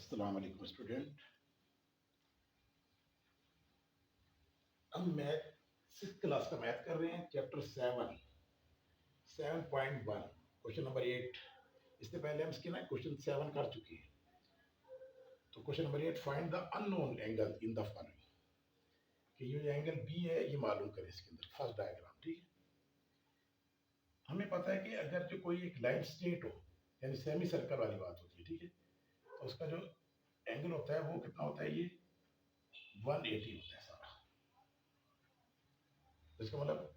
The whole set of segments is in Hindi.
अस्सलाम वालेकुम स्टूडेंट। हम मैथ 6th क्लास का मैथ कर रहे हैं, चैप्टर 7.1, क्वेश्चन नंबर 8। इससे पहले हम इसके ना क्वेश्चन 7 कर चुके हैं। तो question number 8, find the unknown angle in the following. कि ये जो एंगल बी है ये मालूम करें इसके अंदर। फर्स्ट डायग्राम, ठीक है। हमें पता है कि अगर जो कोई एक लाइन स्ट्रेट हो, यानी सेमी सर्कल वाली बात होती है, ठीक है, तो उसका जो एंगल होता है वो कितना होता है, ये 180 होता है सारा। तो इसका मतलब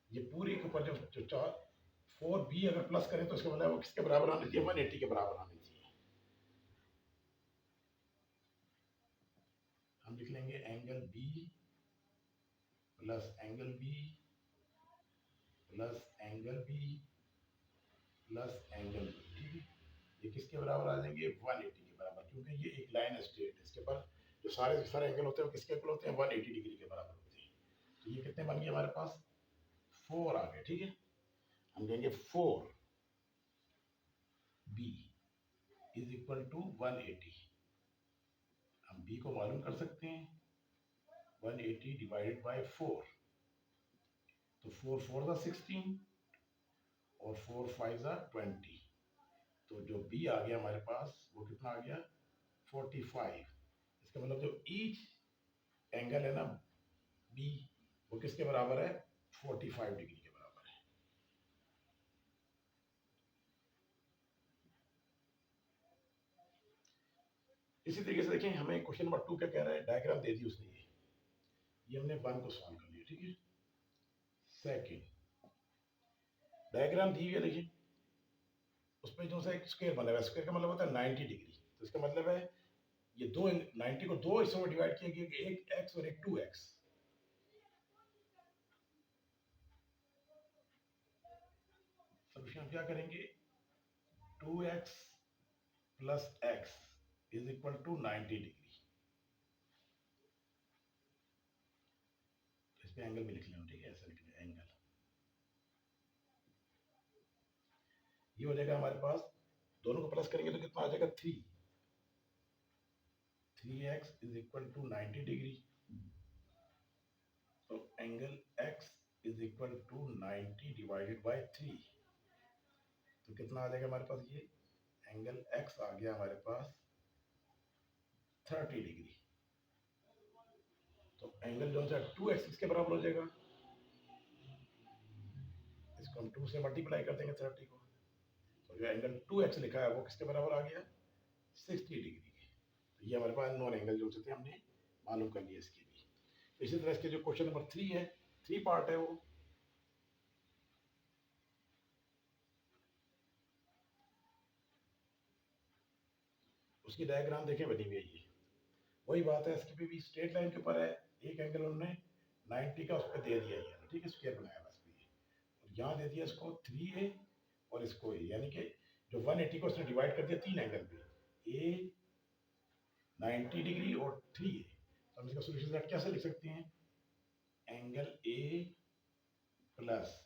ये पूरे के ऊपर जो 4b अगर प्लस करें तो इसका मतलब वो किसके बराबर आनी चाहिए, 180 के बराबर आनी चाहिए। हम लिख लेंगे angle B plus angle B plus angle B plus angle B, ठीक है। ये किसके बराबर आ जाएंगे, 180 के बराबर, क्योंकि ये एक लाइन स्ट्रेट है। इसके पर जो सारे एंगल होते हैं वो किसके इक्वल होते हैं, 180 डिग्री के बराबर होते हैं। तो ये कितने बन गए हमारे पास, 4 आ गए, ठीक है। हम कहेंगे 4b इज इक्वल टू 180। हम b को मालूम कर सकते हैं, 180 डिवाइडेड बाय 4। तो 4 4 ज़ा 16 और 4 5 ज़ा 20। तो जो b आ गया हमारे पास वो कितना आ गया, 45। इसका मतलब जो ईच एंगल है ना b, वो किसके बराबर है, 45 डिग्री के बराबर है। इसी तरीके से देखें, हमें क्वेश्चन नंबर 2 क्या कह रहा है, डायग्राम दे दी उसने। ये हमने 1 को सॉल्व कर लिया, ठीक है। सेकंड डायग्राम दी हुई है, देखिए उसमें जो सा एक स्क्वायर बना हुआ है, स्क्वायर का मतलब होता है 90 डिग्री। तो इसका मतलब है ये दो 90 को दो हिस्सों में डिवाइड किया गया, एक x और एक 2x। सॉल्यूशन हम क्या करेंगे, 2x plus x is equal to 90 degree. इस पे एंगल भी लिख लेना, ठीक है, ऐसा लिख लें एंगल। ये हो जाएगा हमारे पास, दोनों को प्लस करेंगे तो कितना आ जाएगा, 3x is equal to 90 degree. तो angle x is equal to 90 divided by 3। तो कितना आ जाएगा हमारे पास, ये एंगल x आ गया हमारे पास 30 डिग्री। तो एंगल जो है 2x इसके बराबर हो जाएगा। इसको हम 2 से मल्टीप्लाई कर देंगे 30 को। तो जो एंगल 2x लिखा है वो किसके बराबर आ गया, 60 डिग्री के। तो ये हमारे पास नॉन एंगल जो थे हमने मालूम कर लिया इसके भी। तो इसी तरह इसके जो क्वेश्चन नंबर 3 है, 3 पार्ट है वो। उसकी डायग्राम देखें, बनी हुई है ये। वही बात है, इसकी भी स्ट्रेट लाइन के ऊपर है। एक एंगल उन्होंने 90 का उस पर दे दिया है, ठीक है, स्क्वायर बनाया बस ये। और यहाँ दे दिया इसको 3a और इसको a, यानी कि जो 180 को उसने डिवाइड कर दिया 3 एंगल पे, a 90 डिग्री और 3a। तो हम इसका सोल्यूशन कैसे लिख सकते हैं, angle a plus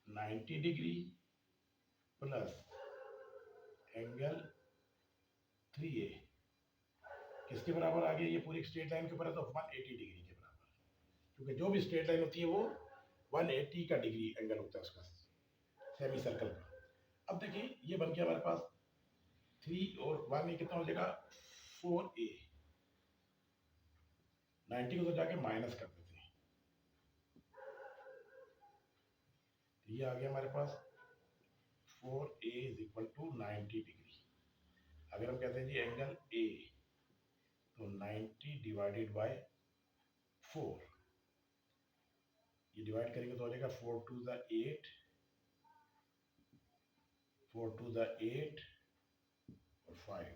90 degree plus angle 3a किसके बराबर आ गया, ये पूरी स्ट्रेट लाइन के ऊपर है तो 180 डिग्री के बराबर। क्योंकि जो भी स्ट्रेट लाइन होती है वो 180 का डिग्री एंगल होता है उसका, सेमी सर्कल का। अब देखिए ये बन गया हमारे पास 3 और 1 में कितना हो जाएगा, 4a। 90 को तो जाके माइनस कर देते हैं, तो ये आ गया हमारे पास 4a is equal to 90 degree. अगर हम कहते हैं जी एंगल a, तो 90 डिवाइडेड बाय 4, ये डिवाइड करेंगे तो हो जाएगा 4 2 ज़ा 8, 4 2 ज़ा 8 और 5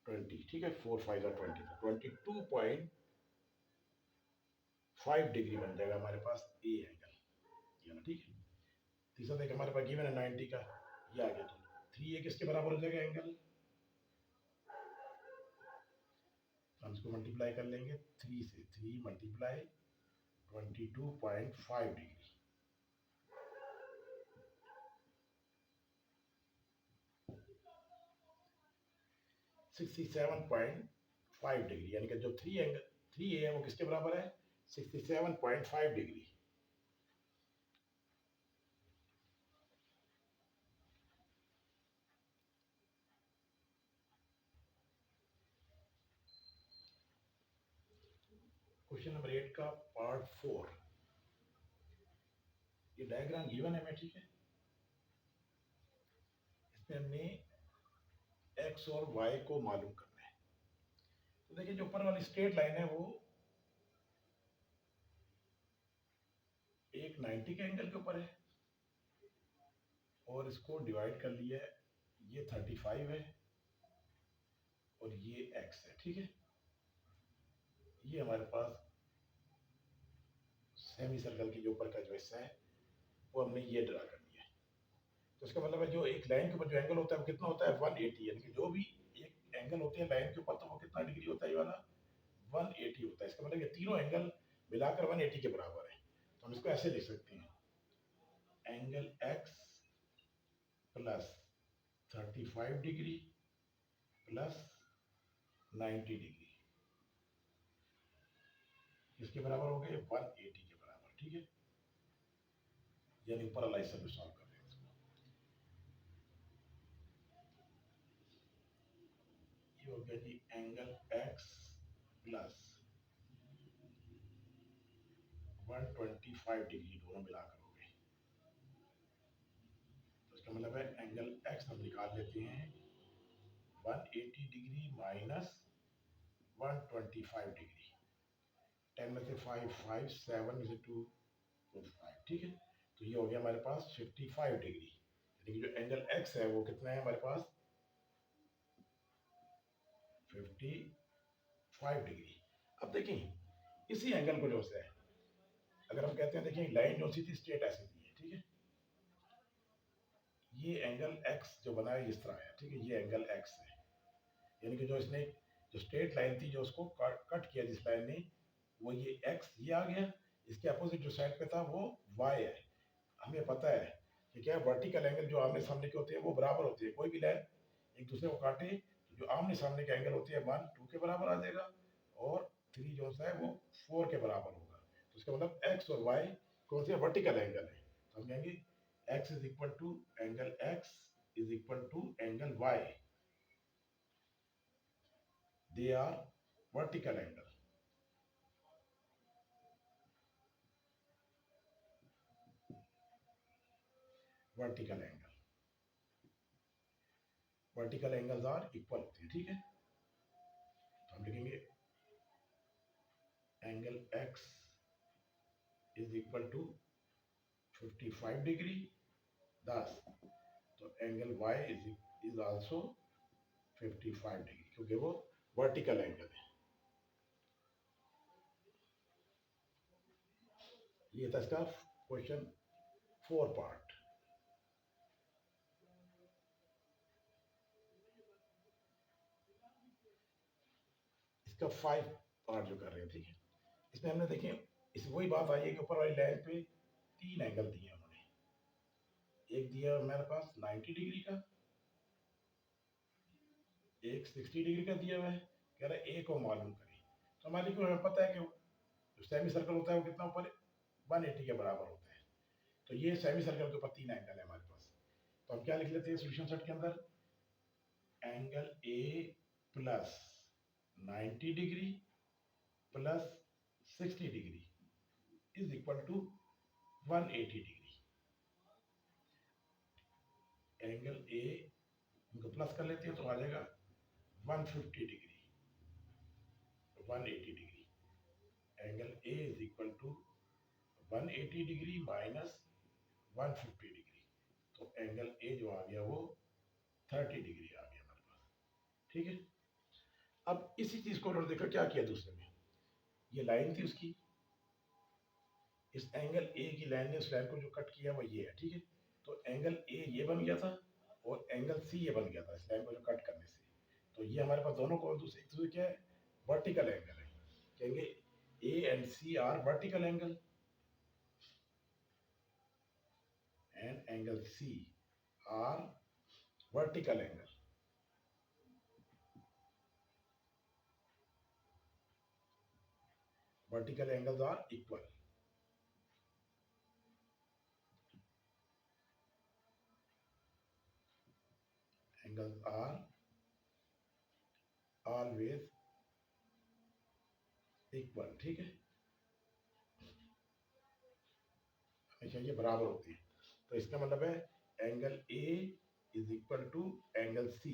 20, ठीक है, 4 5 ज़ा 20, 22.5 डिग्री बन जाएगा हमारे पास ए एंगल, ये ना, ठीक है। तीसरा देखिए हमारे पास गिवन है 90 का, ये आ गया। तो 3a किसके बराबर हो जाएगा एंगल, तो हम इसको मल्टीप्लाई कर लेंगे 3 से, 3 मल्टीप्लाई 22.5 डिग्री। 67.5 डिग्री, यानी कि जो 3A है वो किसके बराबर है? 67.5 डिग्री। क्वेश्चन नंबर 8 का पार्ट 4। ये डायग्राम गिवन है, मैं ठीक है, इसमें हमने एक्स और वाई को मालूम करना है। तो देखिए जो ऊपर वाली स्ट्रेट लाइन है वो एक 90 के एंगल के ऊपर है, और इसको डिवाइड कर लिया है, ये 35 है और ये एक्स है, ठीक है। ये हमारे पास सेमी सर्कल की जो ऊपर का जो हिस्सा है वो हमने ये ड्रा कर दिया है। तो इसका मतलब है जो एक लाइन के ऊपर जो एंगल होता है वो कितना होता है? 180, यानी कि जो भी एक एंगल होती है लाइन के ऊपर तो वो कितना डिग्री होता है? ये वाला 180 होता है। इसका मतलब ये तीनों एंगल मिलाकर 180 के बराबर है। तो हम इसको ऐसे लिख सकते हैं, angle X plus 35 degree plus 90 degree इसके बराबर हो गए 180 के बराबर, ठीक है। यानी ऊपर वाला हिस्सा भी सॉल्व कर रहे हैं इसको। ये हो गया जी एंगल एक्स प्लस 125 डिग्री, दोनों मिलाकर हो गए। तो इसका मतलब है एंगल एक्स हम निकाल लेते हैं 180 डिग्री माइनस 125 डिग्री। 10 में से 5 5, 7 में से 2 5, ठीक है। तो ये हो गया हमारे पास 55 डिग्री, यानी कि जो एंगल एक्स है वो कितना है हमारे पास? 55 डिग्री। अब देखें इसी एंगल को जो है अगर हम कहते हैं, देखिए लाइन जो सी थी स्ट्रेट ऐसे थी, ठीक है। ये एंगल एक्स जो बना है इस तरह है, ठीक है। ये एंगल एक्स है, यानी कि जो इसने जो स्ट्रेट लाइन थी जो उसको कट किया जिस लाइन ने, वो ये एक्स ये आ गया। इसके अपोजिट जो साइड पे था वो वाई है। हमें पता है कि क्या वर्टिकल एंगल जो आमने सामने के होते हैं वो बराबर होते हैं। कोई भी लाइन एक दूसरे को काटे तो जो आमने सामने के एंगल होते हैं 1 2 के बराबर आ जाएगा, और 3 जो सा है वो 4 के बराबर होगा। तो इसका मतलब एक्स और वाई कौन से वर्टिकल एंगल है? तो हम कहेंगे X is equal to angle X is equal to angle Y, they are vertical angle. Vertical angle, vertical angles are equal होते हैं, ठीक है। तो हम लिखेंगे angle X is equal to 55 degree, thus तो angle y is also 55 degree, क्योंकि वो वर्टिकल एंगल है। ये था इसका क्वेश्चन 4 पार्ट। इसका 5 पार्ट जो कर रहे हैं, ठीक है। इसमें हमने देखें इस वही बात आई है कि ऊपर वाली लाइन पे 3 एंगल दिए उन्होंने। एक दिया हमारे पास 90 डिग्री का, एक 60 डिग्री का दिया हुआ है, कह रहा है ए को मालूम करें। तो हमारे को हमें पता है कि जो सेमी सर्कल होता है वो कितना ऊपर 180 के बराबर होता है। तो ये सेमी सर्कल के ऊपर 3 एंगल है हमारे पास। तो हम क्या लिख लेते हैं सॉल्यूशन सेट के अंदर, angle A plus 90 degree plus 60 degree is equal to 180 degree. Angle A इनको प्लस कर लेते हैं तो आ जाएगा 150 degree, 180 degree. Angle A is equal to 180 degree minus 150 degree. तो एंगल ए जो आ गया वो 30 डिग्री आ गया हमारे पास, ठीक है। अब इसी चीज को उन्होंने देखा क्या किया दूसरे में, ये लाइन थी उसकी, इस एंगल ए की लाइन ने उस लाइन को जो कट किया वो ये है, ठीक है। तो एंगल ए ये बन गया था और एंगल सी ये बन गया था इस लाइन को जो कट करने से। तो ये हमारे पास दोनों को दूसरे एक दूसरे क्या है, वर्टिकल एंगल है। कहेंगे A and C are vertical angle and angle C are vertical angle. vertical angles are equal. Angles are always equal. ठीक है, हमेशा ये बराबर होते हैं। तो इसका मतलब है angle A is equal to angle C.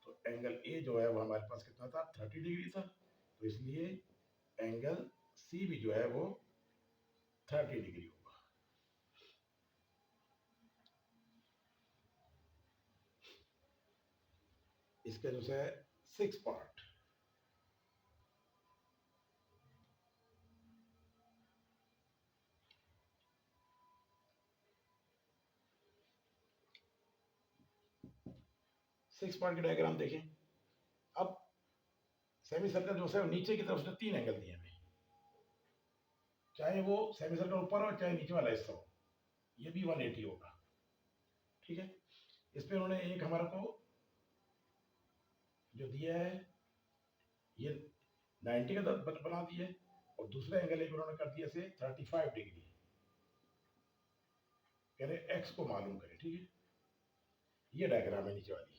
तो एंगल ए जो है वो हमारे पास कितना था, 30 डिग्री था। तो इसलिए एंगल सी भी जो है वो 30 डिग्री होगा। इसका जो है 6 पार्ट। सिक्स पार्ट की डायग्राम देखें। अब सेमी सर्कल जो है नीचे की तरफ से 3 एंगल दिए हमें, चाहे वो सेमी सर्कल ऊपर हो चाहे नीचे वाला हिस्सा हो, ये भी 180 होगा। ठीक है, इस पे उन्होंने एक हमारा को जो दिया है ये 90 का बना दिया है, और दूसरा एंगल एक उन्होंने कर दिया से 35 डिग्री। कह रहे एक्स को मालूम करें। ठीक है, ये डायग्राम है नीचे वाली।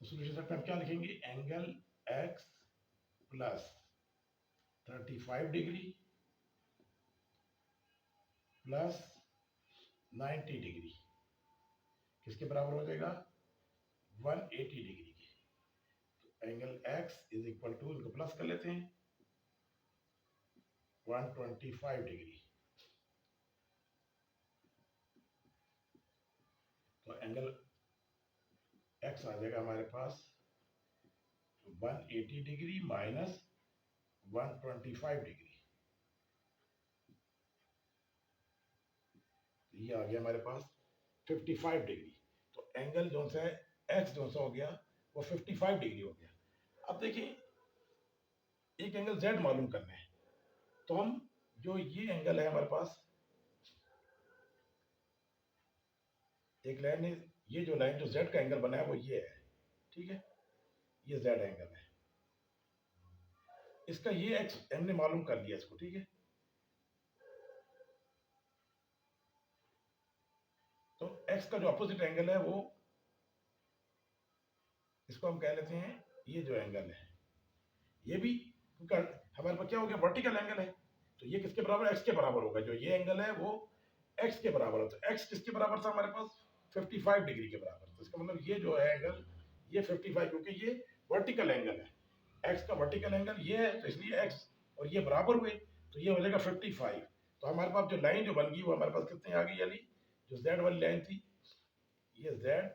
तो सोल्यूशन सेट में हम क्या लिखेंगे, angle X plus 35 degree plus 90 degree किसके बराबर हो जाएगा, 180 डिग्री के। तो angle X is equal to, इनको प्लस कर लेते हैं, 125 डिग्री। तो एंगल एक्स आ जाएगा हमारे पास 180 डिग्री माइनस 125 डिग्री। ये आ गया हमारे पास 55 डिग्री। तो एंगल जो सा है एक्स जो सा हो गया वो 55 डिग्री हो गया। अब देखिए एक एंगल जेड मालूम करना है, तो हम जो ये एंगल है हमारे पास, एक लाइन है, ये जो लाइन जो जेड का एंगल बना है वो ये है। ठीक है, ये जेड एंगल है, इसका ये एक्स हमने मालूम कर लिया इसको। ठीक है, तो एक्स का जो अपोजिट एंगल है वो, इसको हम कह लेते हैं ये जो एंगल है, ये भी हमारे पास क्या हो गया, वर्टिकल एंगल है। तो ये किसके बराबर, एक्स के बराबर होगा। जो ये एंगल है वो एक्स के बराबर है। तो एक्स किसके बराबर था हमारे पास, 55 डिग्री के बराबर। तो इसका मतलब ये जो है एंगल, ये 55, क्योंकि ये वर्टिकल एंगल है, एक्स का वर्टिकल एंगल ये है, तो इसलिए एक्स और ये बराबर हुए, तो ये हो जाएगा 55। तो हमारे पास जो लाइन जो बन गई वो हमारे पास कितनी आ गई, यानी जो जेड वाली लाइन थी, ये जेड,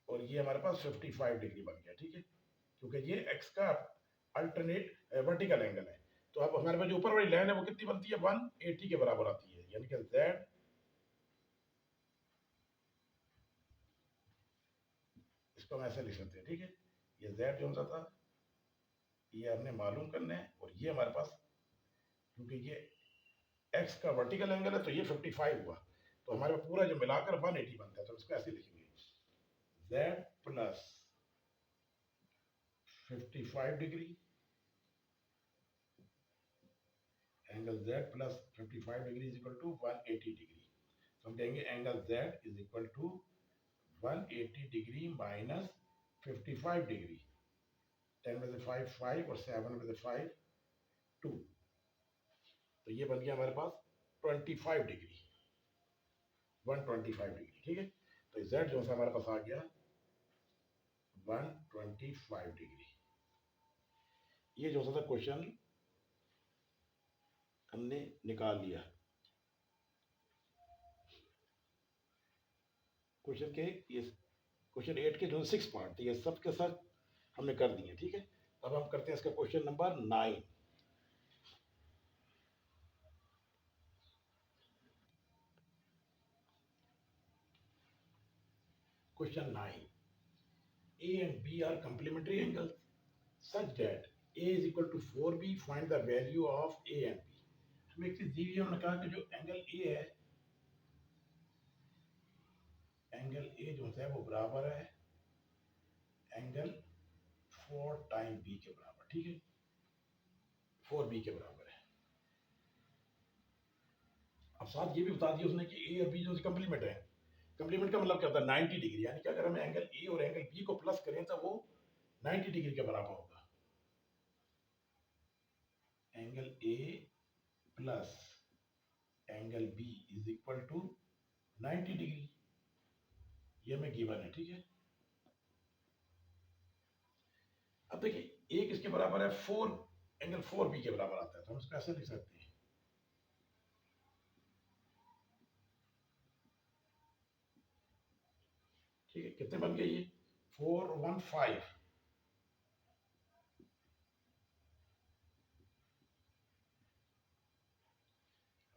और ये हमारे पास 55 डिग्री बन गया। ठीक है, क्योंकि ये एक्स का अल्टरनेट वर्टिकल एंगल है। तो अब हमारे पास जो ऊपर वाली लाइन है वो कितनी बनती है, 180 के बराबर आती है, यानी कि जेड, इसको हम ऐसे लिख सकते हैं। ठीक है, ये जेड जो सा था ये हमने मालूम करना है, और ये हमारे पास क्योंकि ये एक्स का वर्टिकल एंगल है तो ये 55 हुआ, तो हमारे पास पूरा जो मिलाकर 180 बनता है। तो इसको ऐसे लिखेंगे, Z plus 55 degree angle z plus 55 degree is equal to 180 degree. तो हम कहेंगे angle z is equal to 180 degree minus 55 degree. 10 में से 5 5 और 7 में से 5 2, तो ये बन गया हमारे पास 25 डिग्री, 125 डिग्री। ठीक है, तो z जो है हमारे पास आ गया 125 डिग्री। ये जो सा क्वेश्चन हमने निकाल लिया। क्वेश्चन के ये क्वेश्चन 8 के जो 6 पार्ट थे ये सब के सब हमने कर दिए। ठीक है, अब हम करते हैं इसका question number 9। Question 9, A and B are complementary angles such that A is equal to 4B. Find the value of A and B. हमें एक चीज दी हुई है, उन्होंने कहा कि जो एंगल A है, एंगल A जो है वो बराबर है एंगल 4 टाइम B के बराबर। ठीक है, 4b के बराबर है। अब साथ ये भी बता दिया उसने कि ए और बी जो कंप्लीमेंट है। कंप्लीमेंट का मतलब क्या होता है 90 डिग्री, यानी कि अगर हम एंगल ए और एंगल बी को प्लस करें तो वो 90 डिग्री के बराबर होगा। Angle A plus angle B is equal to 90 degree, ये हमें गिवन है, ठीक है। अब देखिए ए किसके बराबर है, 4, एंगल 4 बी के बराबर आता है, तो हम इसको ऐसे लिख सकते हैं। ठीक है, कितने बन गए ये, 415।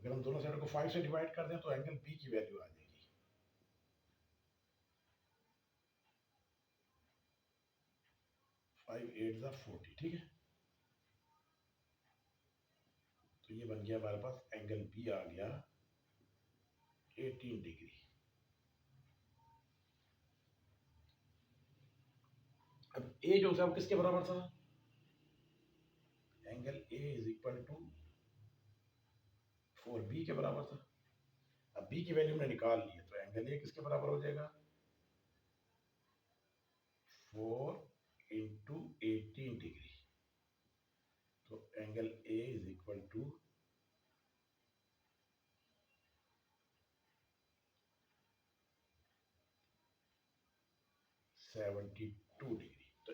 अगर हम दोनों साइड को 5 से डिवाइड कर दें तो एंगल बी की वैल्यू आ जाएगी 5 8 40, ठीक है। तो ये बन गया हमारे पास, एंगल बी आ गया 18 डिग्री। अब ए जो है वो किसके बराबर था, angle A is equal to 4b के बराबर था। अब b की वैल्यू हमने निकाल ली है, तो एंगल ए किसके बराबर हो जाएगा, 4 इंटू 18 डिग्री। तो angle A is equal to 72 degree. तो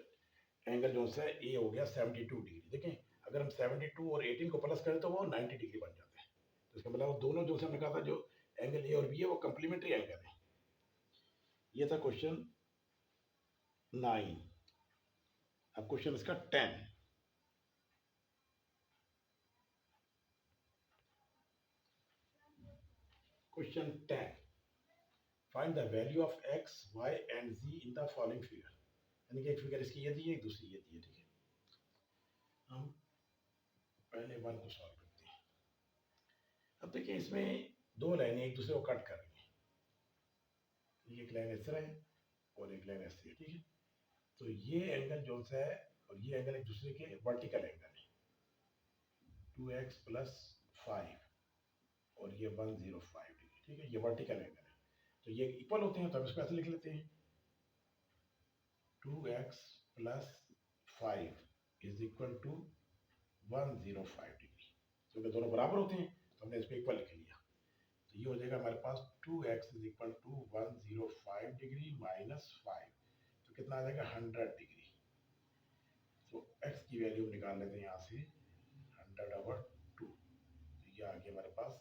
एंगल जो है ए हो गया 72 डिग्री। देखें, अगर हम 72 और 18 को प्लस करें तो वो 90 डिग्री बन जाता है। तो इसका मतलब दोनों जो हमने कहा था, जो एंगल ए और बी है वो कंप्लीमेंट्री एंगल है। ये था क्वेश्चन 9। अब क्वेश्चन इसका 10। Question 10, find the value of X Y and Z in the following figure. यानी कि एक फिगर इसकी ये दी है, एक दूसरी ये दी है, ठीक है। हम पहले वन को सॉल्व करते हैं। अब देखिए इसमें दो लाइनें एक दूसरे को कट कर रही हैं, एक लाइन इस तरह है और एक लाइन ऐसी है, ठीक है। तो ये एंगल जो है और ये एंगल एक दूसरे के वर्टिकल एंगल है, 2x प्लस 5 और ये 105 डिग्री, ठीक है, ये वर्टिकल एंगल है। तो ये इक्वल होते हैं, तो हम इसको ऐसे लिख लेते हैं, 2x plus 5 is equal to 105 degree. क्योंकि दोनों बराबर होते हैं तो हमने इसको इक्वल लिख लिया। तो ये हो जाएगा हमारे पास 2x is equal to 105 degree minus 5, तो कितना आ जाएगा 100 डिग्री। तो x की वैल्यू निकाल लेते हैं यहाँ से, 100/2, तो ये आ गया हमारे पास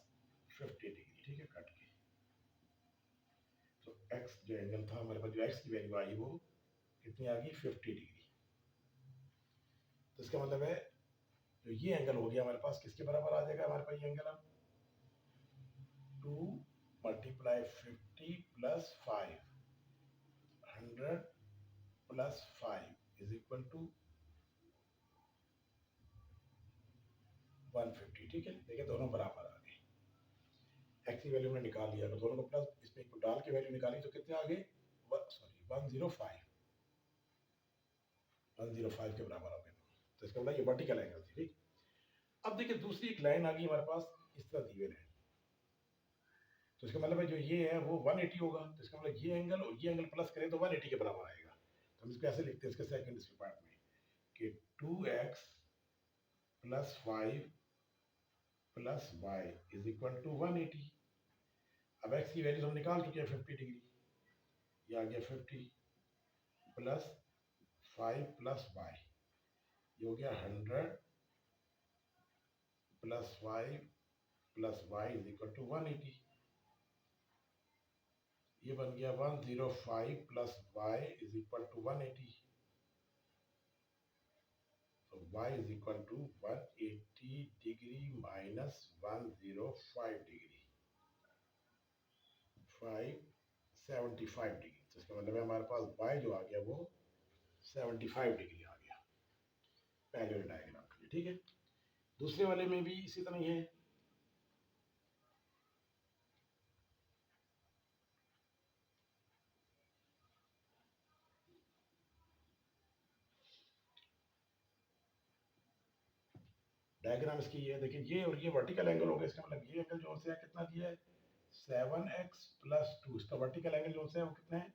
50 डिग्री, ठीक है, कट के। तो x जो एंगल था हमारे पास, जो x की वैल्यू आई वो कितनी आ गई, 50 डिग्री। तो इसका मतलब है जो ये एंगल हो गया हमारे पास किसके बराबर आ जाएगा हमारे पास, ये एंगल अब 2 multiply 50 plus 5, 100 plus 5 is equal to 150, ठीक है। देखिए दोनों बराबर आ गए, एक्स की वैल्यू हमने निकाल लिया, तो दोनों को प्लस इसमें को डाल के वैल्यू निकाली, तो कितने आ गए, सॉरी 105, 105 के बराबर आ गए। तो इसका मतलब ये वर्टिकल एंगल थी, ठीक। अब देखिए दूसरी एक लाइन आ गई हमारे पास, इस तरह दी हुई लाइन। तो इसका मतलब है जो ये है वो 180 होगा, तो इसका मतलब ये एंगल और ये एंगल प्लस करें तो 180 के बराबर आएगा। तो हम इसको ऐसे लिखते हैं इसके सेकंड इस पार्ट में कि 2x plus 5 plus Y is equal to 180। अब x की वैल्यू हम निकाल चुके हैं 50 डिग्री, ये आ गया 50 प्लस 5 प्लस वाई, ये हो गया 100 plus 5 plus Y is equal to 180। ये बन गया 105 plus Y is equal to 180। तो y is equal to 180 degree minus 105 degree, 575 degree. तो इसका मतलब है हमारे पास y जो आ गया वो 75 डिग्री आ गया पहले वाले डायग्राम के लिए, ठीक है। दूसरे वाले में भी इसी तरह ही है। डायग्राम इसकी ये है, देखिए ये और ये वर्टिकल एंगल हो गया, इसका मतलब ये एंगल जो है कितना दिया है 7x+2, इसका वर्टिकल एंगल जो है वो कितना है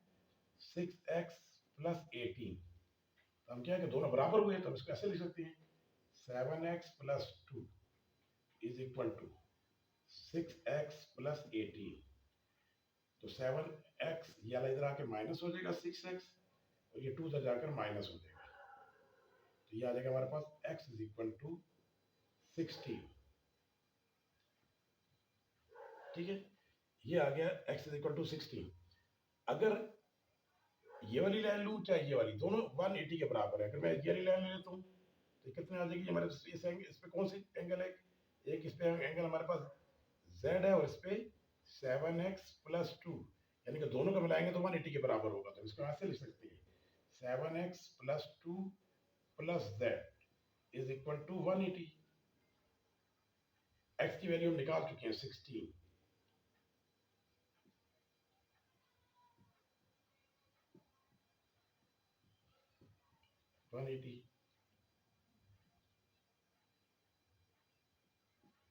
6x+18। तो हम क्या है कि दोनों बराबर हुए, तो हम इसको ऐसे लिख सकते हैं 7x+2 is equal to 6x+18। तो 7x ये वाला इधर आके माइनस हो जाएगा 6x, और ये 2 इधर जाकर माइनस हो जाएगा, तो ये आ जाएगा हमारे पास x इज इक्वल टू 16। ठीक है, ये आ गया x इज इक्वल टू 16। अगर ये वाली लाइन लूं चाहे ये वाली, दोनों 180 के बराबर है। अगर मैं ये वाली लाइन ले लेता हूँ तो कितने आ जाएगी हमारे इस पे कौन सी एंगल है, एक इस पे एंगल हमारे पास z है, और इस पे 7x+2, यानी कि दोनों को मिलाएंगे तो 180 के बराबर होगा। तो इसको ऐसे लिख सकते हैं 7x+2 plus z is equal to 180। x की वैल्यू हम निकाल चुके हैं 16, 180,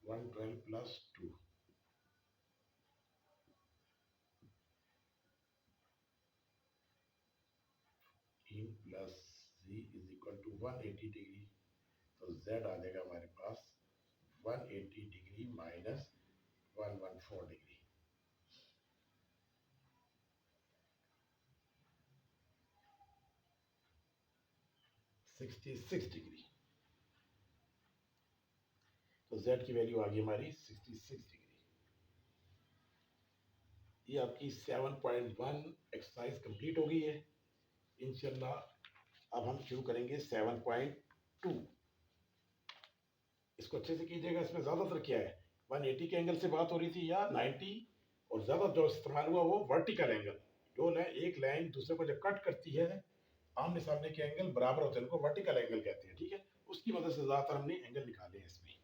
112 plus 2, plus z is equal to 180 degree. तो z आ जाएगा हमारे पास 180 डिग्री माइनस 114 डिग्री, 66 डिग्री। तो z की वैल्यू आ गई हमारी 66 डिग्री। ये आपकी 7.1 एक्सरसाइज कंप्लीट हो गई है। इंशाल्लाह अब हम शुरू करेंगे 7.2। इसको अच्छे से कीजिएगा। इसमें ज़्यादातर क्या है 180 के एंगल से बात हो रही थी या 90, और ज़्यादा जो इस्तेमाल हुआ वो वर्टिकल एंगल। जो एक लाइन दूसरे को जब कट करती है, आमने सामने के एंगल बराबर होते हैं, उनको वर्टिकल एंगल कहते हैं। ठीक है, उसकी मदद से ज़्यादातर हमने एंगल निकाले हैं इसमें।